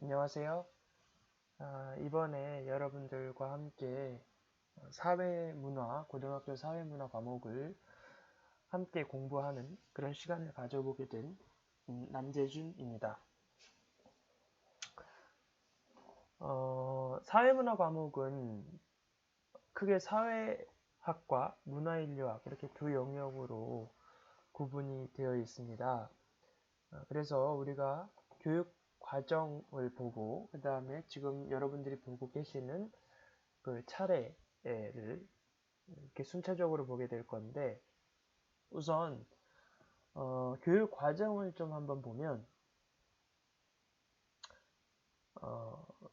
안녕하세요. 이번에 여러분들과 함께 사회문화, 고등학교 사회문화 과목을 함께 공부하는 그런 시간을 가져보게 된 남재준입니다. 사회문화 과목은 크게 사회학과 문화인류학 이렇게 두 영역으로 구분이 되어 있습니다. 그래서 우리가 교육 과정을 보고 그 다음에 지금 여러분들이 보고 계시는 그 차례를 이렇게 순차적으로 보게 될 건데 우선 교육 과정을 좀 한번 보면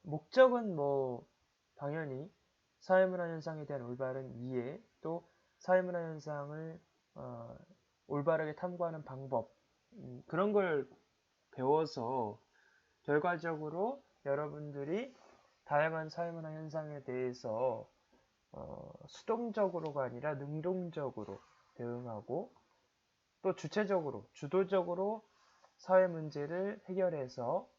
목적은 뭐 당연히 사회문화 현상에 대한 올바른 이해 또 사회문화 현상을 올바르게 탐구하는 방법 그런 걸 배워서 결과적으로 여러분들이 다양한 사회문화 현상에 대해서 수동적으로가 아니라 능동적으로 대응하고 또 주체적으로, 주도적으로 사회 문제를 해결해서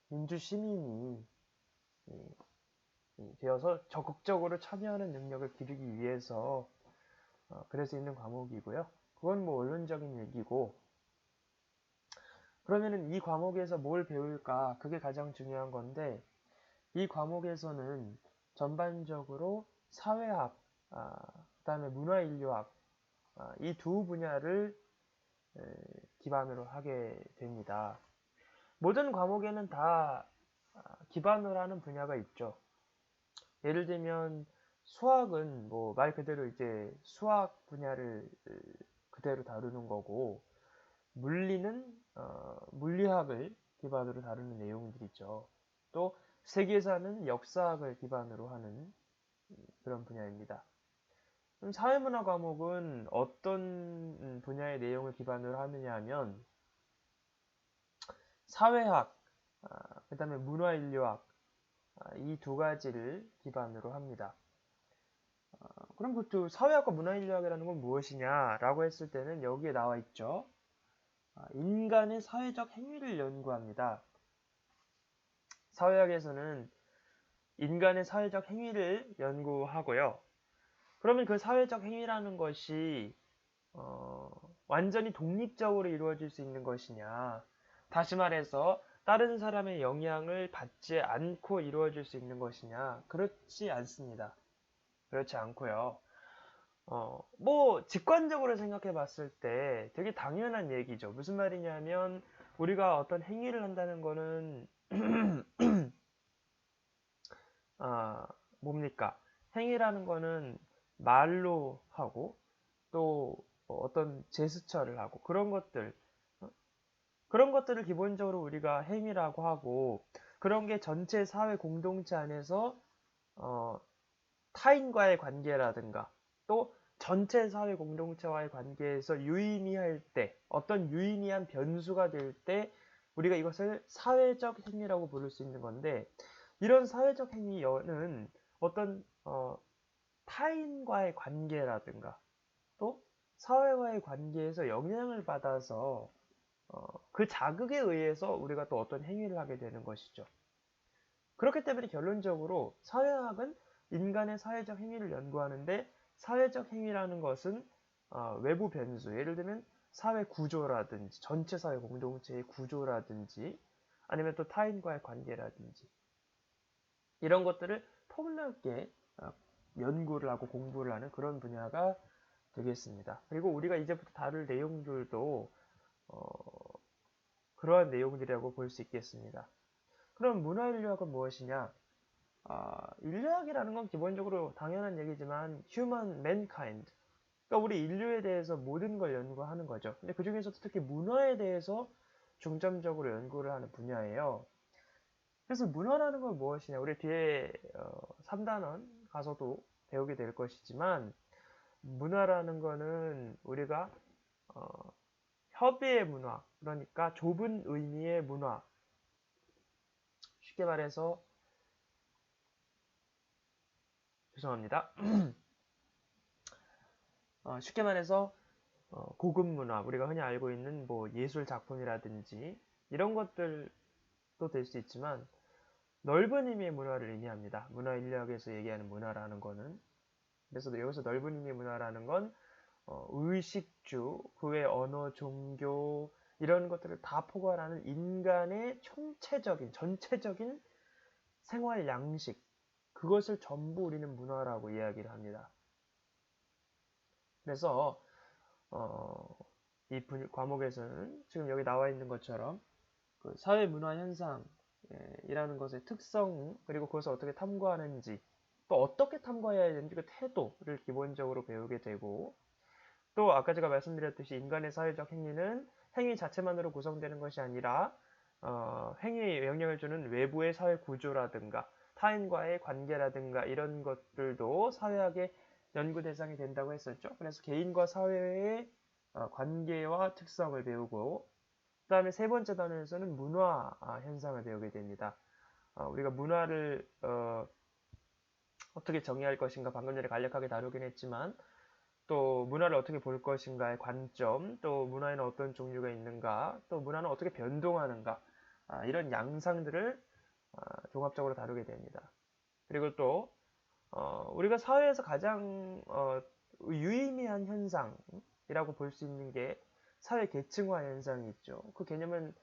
민주 시민이 되어서 적극적으로 참여하는 능력을 기르기 위해서 그래서 있는 과목이고요. 그건 뭐 원론적인 얘기고 그러면은 이 과목에서 뭘 배울까? 그게 가장 중요한 건데 이 과목에서는 전반적으로 사회학, 그다음에 문화인류학 이 두 분야를 기반으로 하게 됩니다. 모든 과목에는 다 기반으로 하는 분야가 있죠. 예를 들면 수학은 뭐 말 그대로 이제 수학 분야를 그대로 다루는 거고 물리는 물리학을 기반으로 다루는 내용들이죠. 또 세계사는 역사학을 기반으로 하는 그런 분야입니다. 그럼 사회문화 과목은 어떤 분야의 내용을 기반으로 하느냐 하면 사회학, 그 다음에 문화인류학 이 두 가지를 기반으로 합니다. 그럼 그 사회학과 문화인류학이라는 건 무엇이냐라고 했을 때는 여기에 나와 있죠. 인간의 사회적 행위를 연구합니다. 사회학에서는 인간의 사회적 행위를 연구하고요. 그러면 그 사회적 행위라는 것이 완전히 독립적으로 이루어질 수 있는 것이냐. 다시 말해서 다른 사람의 영향을 받지 않고 이루어질 수 있는 것이냐. 그렇지 않습니다. 그렇지 않고요. 뭐 직관적으로 생각해 봤을 때 되게 당연한 얘기죠. 무슨 말이냐면 우리가 어떤 행위를 한다는 거는 뭡니까? 행위라는 거는 말로 하고 또 어떤 제스처를 하고 어? 그런 것들을 기본적으로 우리가 행위라고 하고 그런 게 전체 사회 공동체 안에서 어, 타인과의 관계라든가 또 전체 사회 공동체와의 관계에서 유의미할 때 어떤 유의미한 변수가 될 때 우리가 이것을 사회적 행위라고 부를 수 있는 건데 이런 사회적 행위는 어떤 타인과의 관계라든가 또 사회와의 관계에서 영향을 받아서 그 자극에 의해서 우리가 또 어떤 행위를 하게 되는 것이죠. 그렇기 때문에 결론적으로 사회학은 인간의 사회적 행위를 연구하는데 사회적 행위라는 것은 외부 변수, 예를 들면 사회 구조라든지 전체 사회 공동체의 구조라든지 아니면 또 타인과의 관계라든지 이런 것들을 폭넓게 연구를 하고 공부를 하는 그런 분야가 되겠습니다. 그리고 우리가 이제부터 다룰 내용들도 그러한 내용들이라고 볼 수 있겠습니다. 그럼 문화인류학은 무엇이냐? 인류학이라는 건 기본적으로 당연한 얘기지만 human mankind 그러니까 우리 인류에 대해서 모든 걸 연구하는 거죠. 근데 그 중에서도 특히 문화에 대해서 중점적으로 연구를 하는 분야예요. 그래서 문화라는 건 무엇이냐? 우리 뒤에 3단원 가서도 배우게 될 것이지만 문화라는 거는 우리가 어, 협의의 문화, 그러니까 좁은 의미의 문화. 쉽게 말해서 죄송합니다. 쉽게 말해서 고급 문화, 우리가 흔히 알고 있는 뭐 예술 작품이라든지 이런 것들 될 수 있지만 넓은 의미의 문화를 의미합니다. 문화 인류학에서 얘기하는 문화라는 거는. 그래서 여기서 넓은 의미의 문화라는 건 의식주, 그 외 언어, 종교 이런 것들을 다 포괄하는 인간의 총체적인, 전체적인 생활 양식, 그것을 전부 우리는 문화라고 이야기를 합니다. 그래서 이 과목에서는 지금 여기 나와 있는 것처럼 그 사회 문화 현상이라는 것의 특성, 그리고 그것을 어떻게 탐구하는지, 또 어떻게 탐구해야 되는지 그 태도를 기본적으로 배우게 되고, 또 아까 제가 말씀드렸듯이 인간의 사회적 행위는 행위 자체만으로 구성되는 것이 아니라 행위에 영향을 주는 외부의 사회 구조라든가 타인과의 관계라든가 이런 것들도 사회학의 연구 대상이 된다고 했었죠. 그래서 개인과 사회의 관계와 특성을 배우고, 그 다음에 세 번째 단원에서는 문화 현상을 배우게 됩니다. 우리가 문화를 어떻게 정의할 것인가 방금 전에 간략하게 다루긴 했지만, 또 문화를 어떻게 볼 것인가의 관점, 또 문화에는 어떤 종류가 있는가, 또 문화는 어떻게 변동하는가, 이런 양상들을 종합적으로 다루게 됩니다. 그리고 또 우리가 사회에서 가장 유의미한 현상이라고 볼 수 있는 게 사회 계층화 현상이 있죠. 그 개념은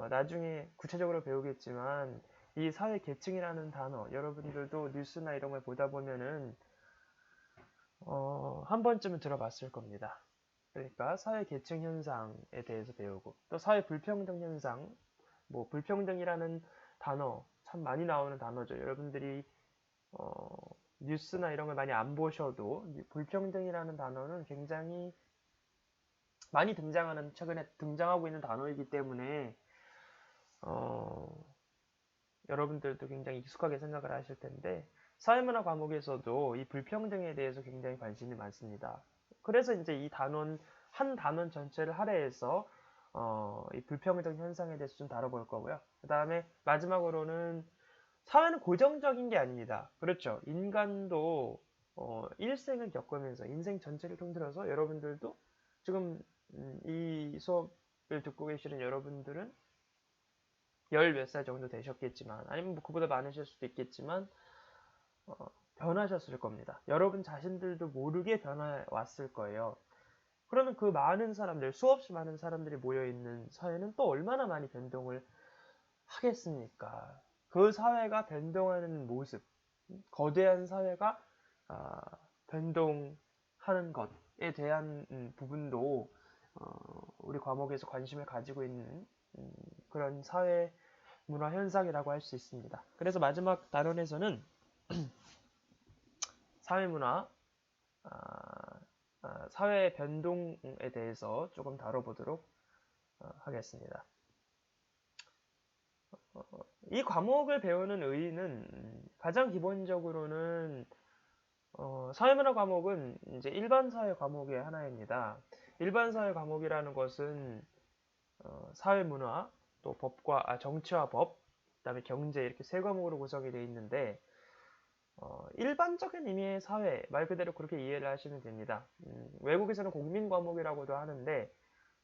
나중에 구체적으로 배우겠지만, 이 사회 계층이라는 단어, 여러분들도 뉴스나 이런 걸 보다 보면은 한 번쯤은 들어봤을 겁니다. 그러니까 사회 계층 현상에 대해서 배우고, 또 사회 불평등 현상, 뭐 불평등이라는 단어 참 많이 나오는 단어죠. 여러분들이 뉴스나 이런 걸 많이 안 보셔도 불평등이라는 단어는 굉장히 많이 등장하는, 최근에 등장하고 있는 단어이기 때문에 여러분들도 굉장히 익숙하게 생각을 하실 텐데, 사회문화 과목에서도 이 불평등에 대해서 굉장히 관심이 많습니다. 그래서 이제 이 단원, 한 단원 전체를 할애해서 이 불평등 현상에 대해서 좀 다뤄볼 거고요. 그 다음에 마지막으로는 사회는 고정적인 게 아닙니다. 그렇죠. 인간도 일생을 겪으면서 인생 전체를 통틀어서 여러분들도 지금 이 수업을 듣고 계시는 여러분들은 열 몇 살 정도 되셨겠지만, 아니면 뭐 그보다 많으실 수도 있겠지만 변하셨을 겁니다. 여러분 자신들도 모르게 변해왔을 거예요. 그러면 그 많은 사람들, 수없이 많은 사람들이 모여있는 사회는 또 얼마나 많이 변동을 하겠습니까? 그 사회가 변동하는 모습, 거대한 사회가 변동하는 것에 대한 부분도 우리 과목에서 관심을 가지고 있는 그런 사회 문화 현상이라고 할 수 있습니다. 그래서 마지막 단원에서는 사회 문화, 사회 변동에 대해서 조금 다뤄보도록 하겠습니다. 이 과목을 배우는 의의는 가장 기본적으로는 사회문화 과목은 이제 일반 사회 과목의 하나입니다. 일반 사회 과목이라는 것은 사회문화, 또 법과 정치와 법, 그다음에 경제 이렇게 세 과목으로 구성이 되어 있는데, 일반적인 의미의 사회, 말 그대로 그렇게 이해를 하시면 됩니다. 외국에서는 국민 과목이라고도 하는데,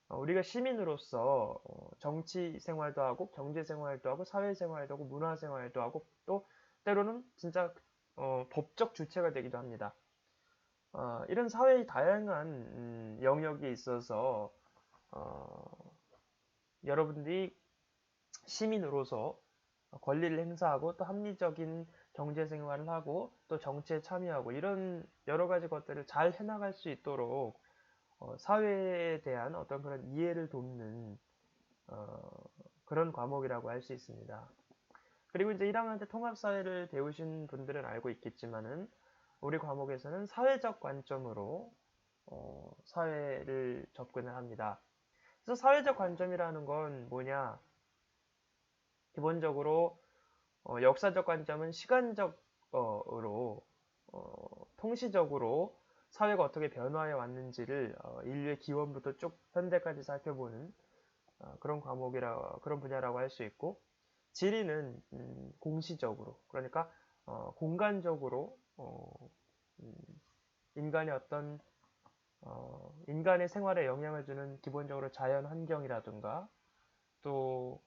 우리가 시민으로서 정치 생활도 하고 경제 생활도 하고 사회 생활도 하고 문화 생활도 하고, 또 때로는 진짜 법적 주체가 되기도 합니다. 이런 사회의 다양한 영역에 있어서 여러분들이 시민으로서 권리를 행사하고, 또 합리적인 경제 생활을 하고, 또 정치에 참여하고, 이런 여러 가지 것들을 잘 해나갈 수 있도록 사회에 대한 어떤 그런 이해를 돕는 그런 과목이라고 할 수 있습니다. 그리고 이제 1학년 때 통합사회를 배우신 분들은 알고 있겠지만은, 우리 과목에서는 사회적 관점으로 사회를 접근을 합니다. 그래서 사회적 관점이라는 건 뭐냐? 기본적으로 역사적 관점은 시간적으로 통시적으로 사회가 어떻게 변화해 왔는지를 인류의 기원부터 쭉 현대까지 살펴보는 그런 그런 분야라고 할 수 있고, 지리는 공시적으로, 그러니까 공간적으로 음, 인간의 어떤 인간의 생활에 영향을 주는 기본적으로 자연 환경이라든가, 또